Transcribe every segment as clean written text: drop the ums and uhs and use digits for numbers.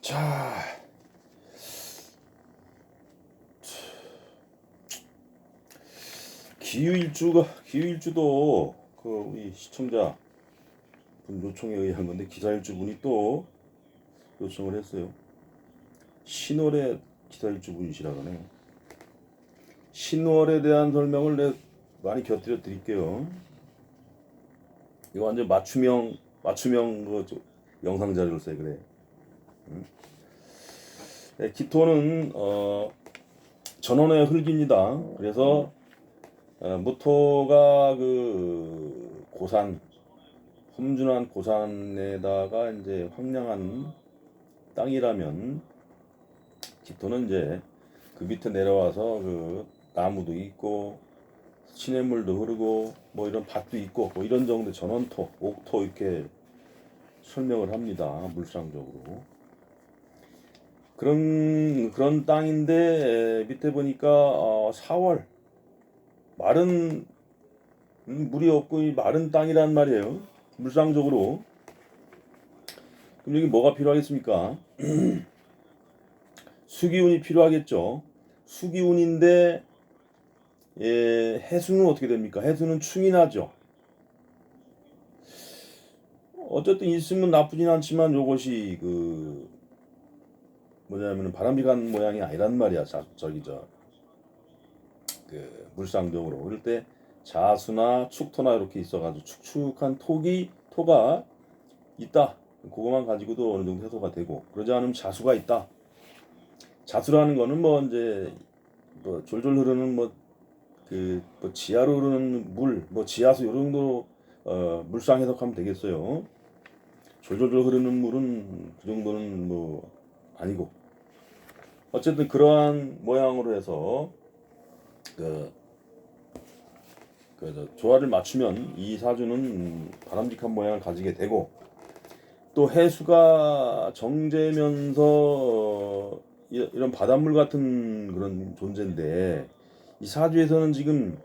자, 기후일주도 그 우리 시청자 분 요청에 의한 건데 기사일주 분이 또 요청을 했어요. 신월의 기사일주 분이시라 그러네요. 신월에 대한 설명을 많이 곁들여 드릴게요. 이거 완전 맞춤형 영상 자료를 써요, 그래. 네, 기토는 전원의 흙입니다. 그래서 무토가 그 고산, 험준한 고산에다가 이제 황량한 땅이라면 기토는 이제 그 밑에 내려와서 그 나무도 있고 시냇물도 흐르고 뭐 이런 밭도 있고 뭐 이런 정도 전원토, 옥토 이렇게 설명을 합니다. 물상적으로. 그런 땅인데 밑에 보니까 4월 마른 물이 없고 이 마른 땅이란 말이에요. 물상적으로. 그럼 여기 뭐가 필요하겠습니까? 수기운이 필요하겠죠. 수기운인데 해수는 어떻게 됩니까? 해수는 충이 나죠. 어쨌든 있으면 나쁘진 않지만 요것이 그 뭐냐면 바람이 간 모양이 아니란 말이야. 그 물상적으로. 그럴 때 자수나 축토나 이렇게 있어가지고 축축한 토가 있다. 그거만 가지고도 어느 정도 해소가 되고, 그러지 않으면 자수가 있다. 자수라는 거는 뭐 이제 뭐 졸졸 흐르는 뭐 지하로 흐르는 물, 뭐 지하수 이런 정도로 물상 해석하면 되겠어요. 졸졸 흐르는 물은 그 정도는 뭐 아니고, 어쨌든 그러한 모양으로 해서 그 조화를 맞추면 이 사주는 바람직한 모양을 가지게 되고, 또 해수가 정제면서 이런 바닷물 같은 그런 존재인데, 이 사주에서는 지금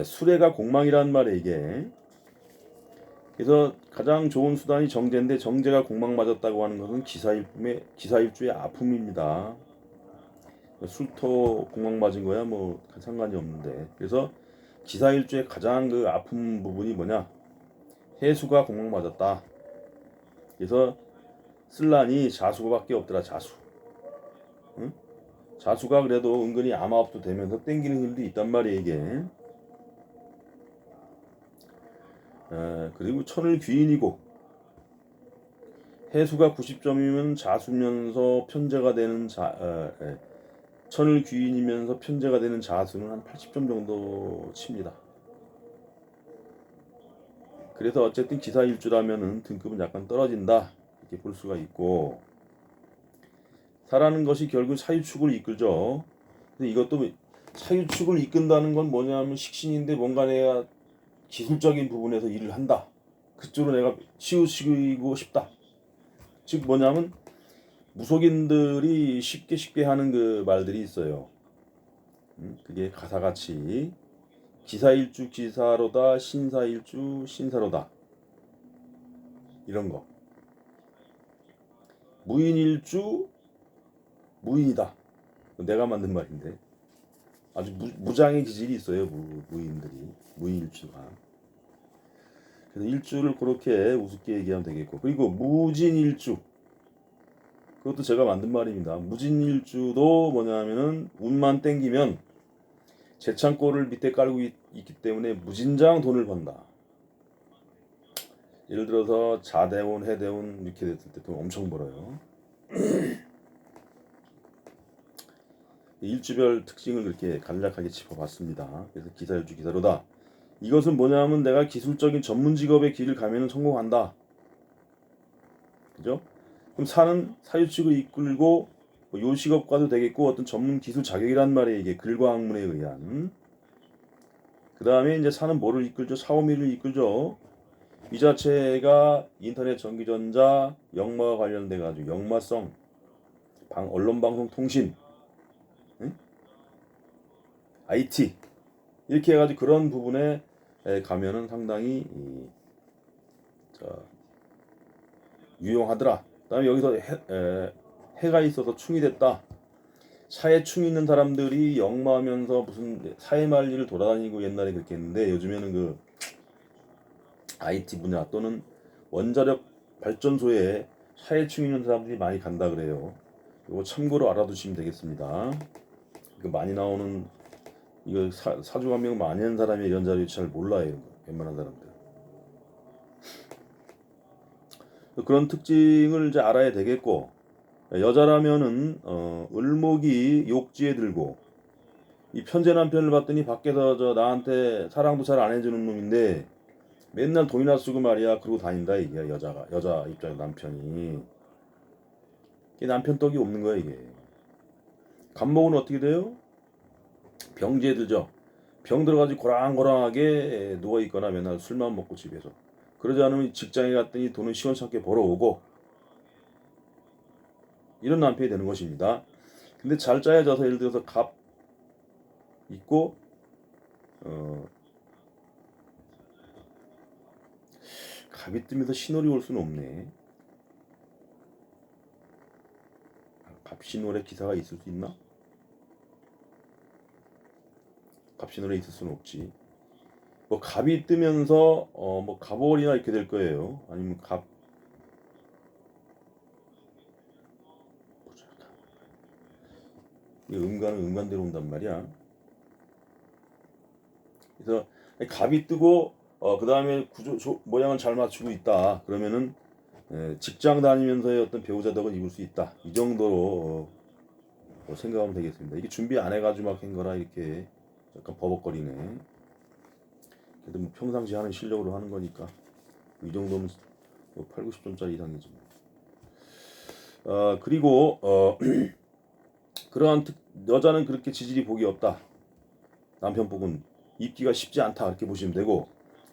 수레가 공망이란 말이에요, 이게. 그래서 가장 좋은 수단이 정제인데, 정제가 공망 맞았다고 하는 것은 기사일주의 아픔입니다. 술토 공망 맞은 거야 뭐 상관이 없는데, 그래서 기사일주의 가장 그 아픈 부분이 뭐냐, 해수가 공망 맞았다. 그래서 쓸란이 자수밖에 없더라. 자수. 응? 자수가 그래도 은근히 암화업도 되면서 땡기는 힘도 있단 말이에요, 이게. 그리고 천을 귀인이고, 해수가 90점이면 자수면서 편제가 되는 천을 귀인이면서 편제가 되는 자수는 한 80점 정도 칩니다. 그래서 어쨌든 기사일주라면은 등급은 약간 떨어진다, 이렇게 볼 수가 있고, 사라는 것이 결국 사유축을 이끌죠. 근데 이것도 사유축을 이끈다는 건 뭐냐면 식신인데, 뭔가 내가 기술적인 부분에서 일을 한다, 그쪽으로 내가 치우치고 싶다. 즉 뭐냐면 무속인들이 쉽게 하는 그 말들이 있어요. 그게 가사같이 기사일주 기사로다, 신사일주 신사로다, 이런 거. 무인일주 무인이다. 내가 만든 말인데 아주 무장의 기질이 있어요. 무인들이, 무인일주가. 그래서 일주를 그렇게 우습게 얘기하면 되겠고, 그리고 무진일주, 그것도 제가 만든 말입니다. 무진일주도 뭐냐면은 운만 땡기면 재창고를 밑에 깔고 있기 때문에 무진장 돈을 번다. 예를 들어서 자대운, 해대운 이렇게 됐을 때 돈 엄청 벌어요. 일주별 특징을 그렇게 간략하게 짚어봤습니다. 그래서 기사일주 기사로다. 이것은 뭐냐면 내가 기술적인 전문 직업의 길을 가면은 성공한다. 그죠? 그럼 사는 사유축을 이끌고 뭐 요식업과도 되겠고, 어떤 전문 기술 자격이란 말이에요. 이게 글과 학문에 의한. 그 다음에 이제 사는 뭐를 이끌죠? 사오미를 이끌죠. 이 자체가 인터넷, 전기전자, 역마와 관련돼 가지고 역마성, 언론방송통신, 응? IT 이렇게 해가지고 그런 부분에 가면은 상당히 유용하더라. 그다음에 여기서 해가 있어서 충이 됐다. 사회 충 있는 사람들이 역마하면서 무슨 사회 말리를 돌아다니고 옛날에 그렇게 했는데 요즘에는 그 IT 분야 또는 원자력 발전소에 사회 충 있는 사람들이 많이 간다 그래요. 이거 참고로 알아두시면 되겠습니다. 그 많이 나오는 이거 사주관명 많이 하는 사람이 이런 자리 잘 몰라요. 웬만한 사람들. 그런 특징을 이제 알아야 되겠고 여자라면은 을목이 욕지에 들고 이 편제 남편을 봤더니 밖에서 저 나한테 사랑도 잘 안 해주는 놈인데 맨날 돈이나 쓰고 말이야 그러고 다닌다 이게 여자 입장에 남편이 이게 남편 떡이 없는 거야 이게. 간목은 어떻게 돼요? 병지에 들죠. 병 들어가지고 고랑고랑하게 누워 있거나 맨날 술만 먹고 집에서 그러지 않으면 직장에 갔더니 돈은 시원찮게 벌어오고 이런 남편이 되는 것입니다. 근데 잘 짜여져서 예를 들어서 갑 있고 어, 갑이 뜨면서 신월이 올 수는 없네. 갑신월에 기사가 있을 수 있나? 갑신월에 있을 수는 없지. 뭐 갑이 뜨면서 뭐 갑월이나 이렇게 될 거예요. 아니면 갑 음간은 음간대로 온단 말이야. 그래서 갑이 뜨고 그 다음에 모양을 잘 맞추고 있다. 그러면은 직장 다니면서의 어떤 배우자 덕은 입을 수 있다. 이 정도로 뭐 생각하면 되겠습니다. 이게 준비 안 해가지고 막 한 거라 이렇게 약간 버벅거리네. 그래도 뭐 평상시 하는 실력으로 하는 거니까 이 정도면 뭐 8, 90점짜리 이상이지 뭐. 그리고 그러한 여자는 그렇게 지질이 복이 없다. 남편 복은 입기가 쉽지 않다. 이렇게 보시면 되고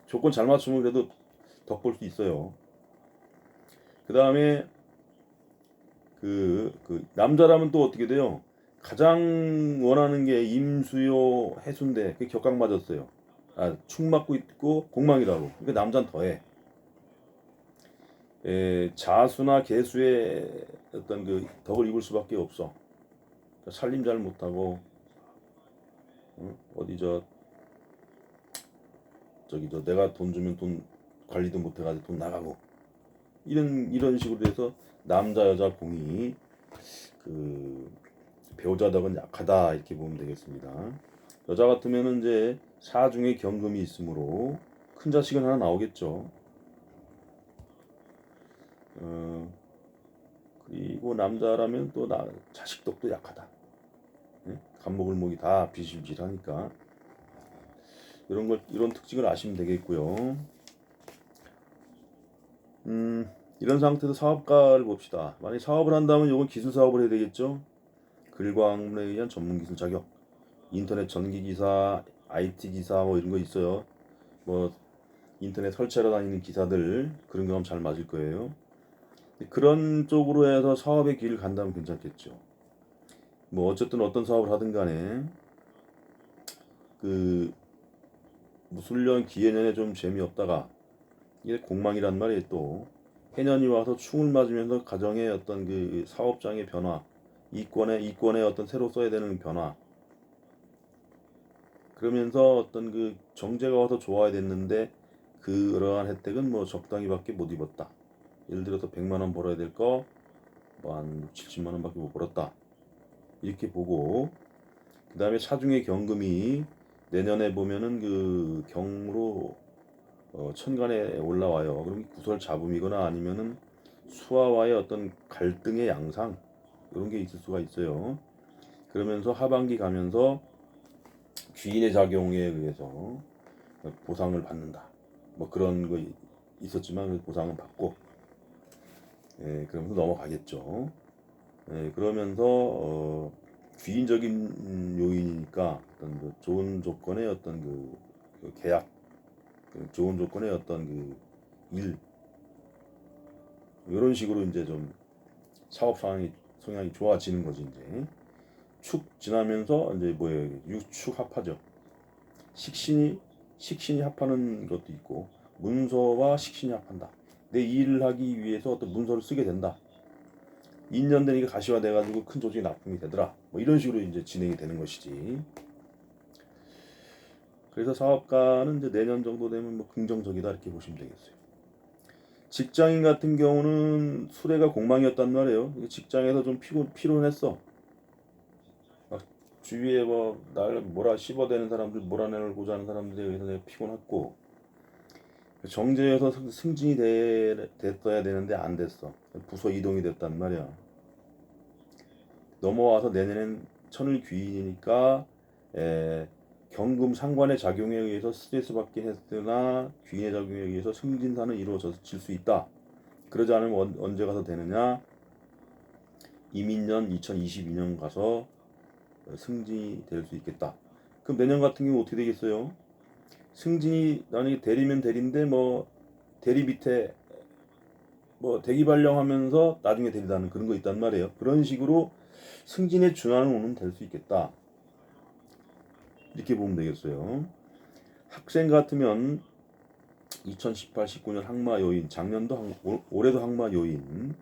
조건 잘 맞추면 그래도 덕 볼 수 있어요. 그 다음에 그 남자라면 또 어떻게 돼요? 가장 원하는 게 임수요 해수인데 그게 격각 맞았어요. 축 맞고 있고 공망이라고. 그러니까 남자는 더해. 자수나 개수의 어떤 그 덕을 입을 수밖에 없어. 그러니까 살림 잘 못하고 어디 저기 내가 돈 주면 돈 관리도 못해가지고 돈 나가고 이런 식으로 해서 남자 여자 공이 그 배우자 덕은 약하다 이렇게 보면 되겠습니다. 여자 같으면은 이제 사중에 경금이 있으므로 큰 자식은 하나 나오겠죠. 그리고 남자라면 또 자식 덕도 약하다. 간목을목이 다 비실비실하니까 이런 특징을 아시면 되겠고요. 이런 상태에서 사업가를 봅시다. 만약 사업을 한다면 이건 기술 사업을 해야 되겠죠. 글과학문에 의한 전문 기술 자격, 인터넷 전기 기사, IT 기사 뭐 이런 거 있어요. 뭐 인터넷 설치하러 다니는 기사들 그런 경험 잘 맞을 거예요. 그런 쪽으로 해서 사업의 길을 간다면 괜찮겠죠. 뭐 어쨌든 어떤 사업을 하든 간에 그 무술년 기해년에 좀 재미없다가 이게 공망이란 말이 또 해년이 와서 충을 맞으면서 가정의 어떤 그 사업장의 변화, 이권의 어떤 새로 써야 되는 변화 그러면서 어떤 그 정제가 와서 좋아야 됐는데 그러한 혜택은 뭐 적당히밖에 못 입었다. 예를 들어서 100만 원 벌어야 될 거 뭐 한 70만 원밖에 못 벌었다. 이렇게 보고 그 다음에 차중의 경금이 내년에 보면은 그 경으로 천간에 올라와요. 그럼 구설 잡음이거나 아니면은 수화와의 어떤 갈등의 양상 이런 게 있을 수가 있어요. 그러면서 하반기 가면서 귀인의 작용에 의해서 보상을 받는다. 뭐 그런 거 있었지만 그 보상은 받고 그러면서 넘어가겠죠. 그러면서 귀인적인 요인이니까 어떤 그 좋은 조건의 어떤 그 계약, 좋은 조건의 어떤 그 일 이런 식으로 이제 좀 사업 성향이 좋아지는 거지 이제 축 지나면서 이제 뭐예요 육축 합하죠. 식신이 합하는 것도 있고 문서와 식신이 합한다. 내 일을 하기 위해서 어떤 문서를 쓰게 된다. 2년 되니까 가시화돼가지고 큰 조직에 납품이 되더라. 뭐 이런 식으로 이제 진행이 되는 것이지. 그래서 사업가는 이제 내년 정도 되면 뭐 긍정적이다 이렇게 보시면 되겠어요. 직장인 같은 경우는 수레가 공망이었단 말이에요. 직장에서 좀 피곤했어. 막 주위에 뭐 날 뭐라 씹어대는 사람들, 몰아내고자 하는 사람들에 의해서 내가 피곤했고, 정제에서 승진이 됐어야 되는데 안 됐어. 부서 이동이 됐단 말이야. 넘어와서 내년엔 천을귀인이니까 경금 상관의 작용에 의해서 스트레스 받긴 했으나 귀인의 작용에 의해서 승진사는 이루어질 수 있다. 그러지 않으면 언제 가서 되느냐? 이민년 2022년 가서 승진이 될 수 있겠다. 그럼 내년 같은 경우 어떻게 되겠어요? 승진이 만약에 대리면 대리인데 뭐 대리 밑에 뭐 대기 발령하면서 나중에 대리다는 그런 거 있단 말이에요. 그런 식으로 승진에 준하는 운은 될 수 있겠다. 이렇게 보면 되겠어요. 학생 같으면 2018, 19년 항마 요인, 작년도 올해도 항마 요인,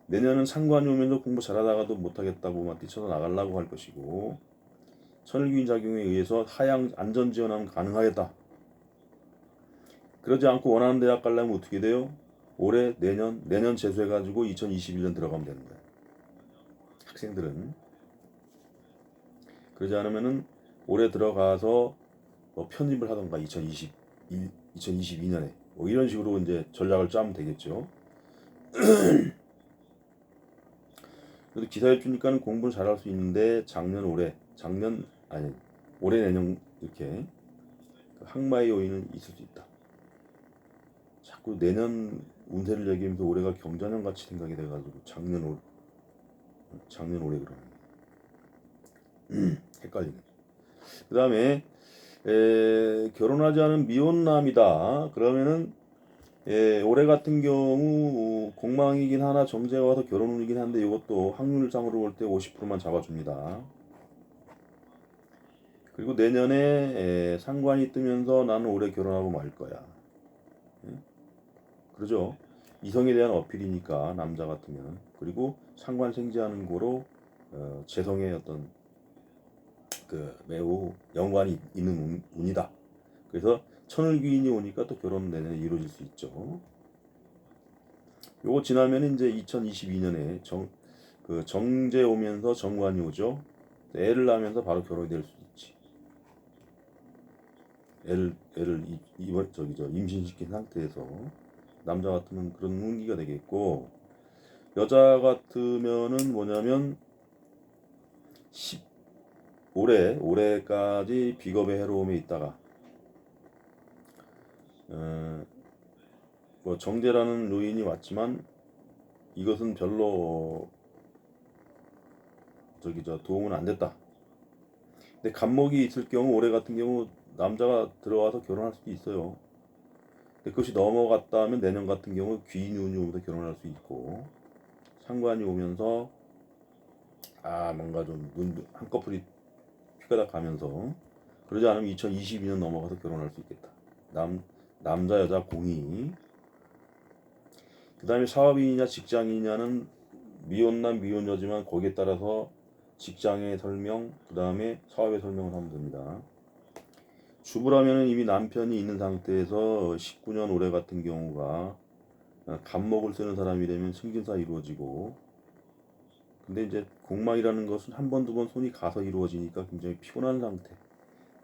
내년은 상관이 오면서 공부 잘하다가도 못하겠다고 막 뛰쳐서 나가려고 할 것이고, 천을귀인 작용에 의해서 하향 안전 지원하면 가능하겠다. 그러지 않고 원하는 대학 가려면 어떻게 돼요? 올해 내년 재수해가지고 2021년 들어가면 되는 거야. 학생들은. 그러지 않으면은 올해 들어가서 뭐 편입을 하던가 2022년에 뭐 이런 식으로 이제 전략을 짜면 되겠죠. 그래도 기사일주니까는 공부를 잘할 수 있는데 올해 내년 이렇게 항마의 요인은 있을 수 있다. 자꾸 내년 운세를 얘기하면서 올해가 경자년 같이 생각이 돼가지고 작년 올해 그러는 헷갈리네. 그 다음에 결혼하지 않은 미혼남이다. 그러면은 올해 같은 경우 공망이긴 하나 정제가 와서 결혼이긴 한데 이것도 확률상으로 볼 때 50%만 잡아줍니다. 그리고 내년에 상관이 뜨면서 나는 올해 결혼하고 말 거야. 그러죠? 이성에 대한 어필이니까 남자 같으면. 그리고 상관 생지하는 거로 재성의 어떤 그 매우 연관이 있는 운이다. 그래서 천을귀인이 오니까 또 결혼 내년에 이루어질 수 있죠. 요거 지나면 이제 2022년에 정제 오면서 정관이 오죠. 애를 낳으면서 바로 결혼이 될 수 있지. 애를 임신시킨 상태에서 남자 같으면 그런 운기가 되겠고, 여자 같으면은 뭐냐면 올해까지 비겁의 해로움에 있다가 뭐 정제라는 요인이 왔지만 이것은 별로 도움은 안 됐다. 근데 간목이 있을 경우 올해 같은 경우 남자가 들어와서 결혼할 수도 있어요. 근데 그것이 넘어갔다면 내년 같은 경우 귀인이 오면서 결혼할 수 있고, 상관이 오면서 뭔가 좀 눈 한꺼풀이 피가 가면서, 그러지 않으면 2022년 넘어가서 결혼할 수 있겠다. 남자 여자 공이. 그 다음에 사업인이냐 직장인이냐는 미혼남 미혼여지만 거기에 따라서 직장의 설명, 그 다음에 사업의 설명을 하면 됩니다. 주부라면 이미 남편이 있는 상태에서 19년 올해 같은 경우가 간목을 쓰는 사람이 되면 승진사 이루어지고, 근데 이제 공망이라는 것은 한 번, 두 번 손이 가서 이루어지니까 굉장히 피곤한 상태.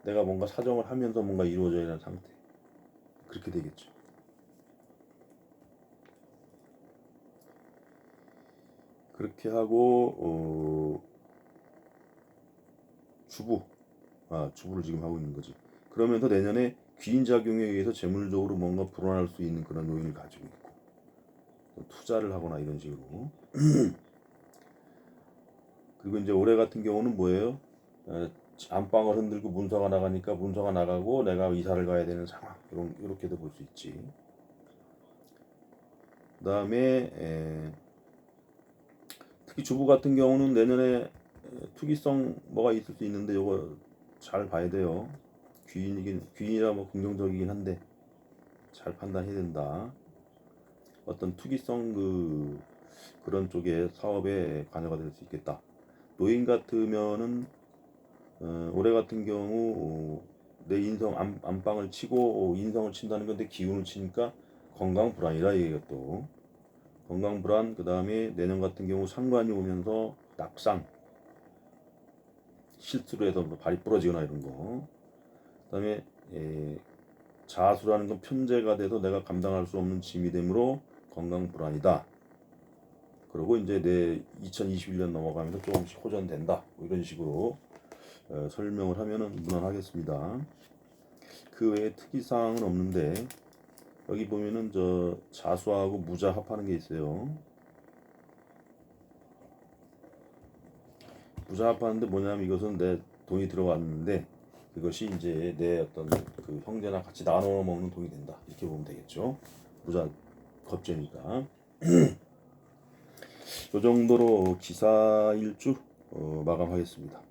내가 뭔가 사정을 하면서 뭔가 이루어져야 하는 상태. 그렇게 되겠죠. 그렇게 하고 주부를 지금 하고 있는 거지. 그러면서 내년에 귀인작용에 의해서 재물적으로 뭔가 불어날 수 있는 그런 요인을 가지고 있고, 투자를 하거나 이런 식으로. 그리고 이제 올해 같은 경우는 뭐예요? 안방을 흔들고 문서가 나가니까 문서가 나가고 내가 이사를 가야 되는 상황, 이렇게도 볼 수 있지. 그 다음에 특히 주부 같은 경우는 내년에 투기성 뭐가 있을 수 있는데 이거 잘 봐야 돼요. 귀인이라 뭐 긍정적이긴 한데 잘 판단해야 된다. 어떤 투기성 그런 쪽의 사업에 관여가 될 수 있겠다. 노인 같으면은 올해 같은 경우 내 인성 안방을 치고 인성을 친다는 건데 기운을 치니까 건강 불안이라 얘기가 또 건강 불안. 그 다음에 내년 같은 경우 상관이 오면서 낙상, 실수로 해서 뭐 발이 부러지거나 이런 거. 그다음에 자수라는 건 편제가 돼서 내가 감당할 수 없는 짐이 되므로 건강 불안이다. 그리고 이제 내 2021년 넘어가면서 조금씩 호전된다. 뭐 이런 식으로 설명을 하면은 무난하겠습니다. 그 외에 특이사항은 없는데 여기 보면은 저 자수하고 무자 합하는 게 있어요. 무자 합하는데 뭐냐면 이것은 내 돈이 들어왔는데 그것이 이제 내 어떤 그 형제나 같이 나눠 먹는 돈이 된다. 이렇게 보면 되겠죠. 무자 겁제니까. 이 정도로 기사 일주 마감하겠습니다.